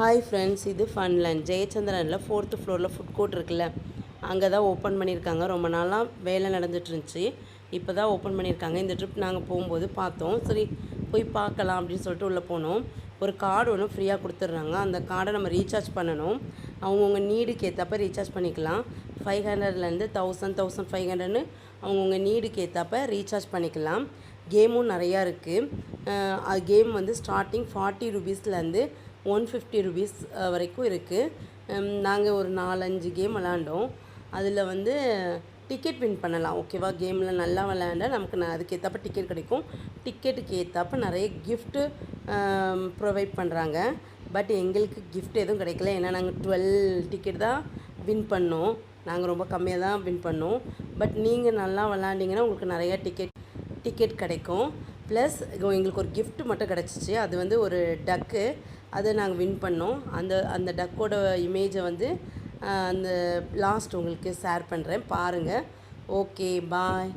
Hi friends, இது Funland ஜெயச்சந்திரனில் 4th ஃப்ளோரில் food court இருக்குல்ல, அங்கே தான் ஓப்பன் பண்ணியிருக்காங்க. ரொம்ப நாளாக வேலை நடந்துகிட்ருந்துச்சி, இப்போ தான் ஓப்பன் பண்ணியிருக்காங்க. இந்த ட்ரிப் நாங்கள் போகும்போது பார்த்தோம். சரி போய் பார்க்கலாம் அப்படின்னு சொல்லிட்டு உள்ளே போனோம். ஒரு கார்டு ஒன்று ஃப்ரீயாக கொடுத்துட்றாங்க. அந்த கார்டை நம்ம ரீசார்ஜ் பண்ணணும். அவங்கவுங்க நீடுக்கு ஏற்றப்ப ரீசார்ஜ் பண்ணிக்கலாம். 500லேருந்து 1000 1500ன்னு அவங்கவுங்க நீடுக்கு ஏற்றப்ப ரீசார்ஜ் பண்ணிக்கலாம். கேமும் நிறையா இருக்குது. கேம் வந்து ஸ்டார்டிங் 40 ருபீஸ்லேருந்து 150 ருபீஸ் வரைக்கும் இருக்குது. நாங்கள் ஒரு 4-5 கேம் விளாண்டோம். அதில் வந்து டிக்கெட் வின் பண்ணலாம். ஓகேவா, கேமில் நல்லா விளையாண்டா நமக்கு அதுக்கேற்றப்ப டிக்கெட் கிடைக்கும். டிக்கெட்டுக்கு ஏற்றப்ப நிறைய கிஃப்ட்டு ப்ரொவைட் பண்ணுறாங்க. பட் எங்களுக்கு கிஃப்ட் எதுவும் கிடைக்கல. ஏன்னா நாங்கள் 12 டிக்கெட் தான் வின் பண்ணோம். நாங்கள் ரொம்ப கம்மியாக தான் வின் பண்ணோம். பட் நீங்கள் நல்லா விளாண்டிங்கன்னா உங்களுக்கு நிறையா டிக்கெட் கிடைக்கும். ப்ளஸ் எங்களுக்கு ஒரு கிஃப்ட் மட்டும் கிடச்சிச்சு. அது வந்து ஒரு டக்கு. அதை நாங்கள் வின் பண்ணோம். அந்த டக்கோட இமேஜை வந்து அந்த லாஸ்ட் உங்களுக்கு ஷேர் பண்ணுறேன், பாருங்கள். ஓகே, பாய்.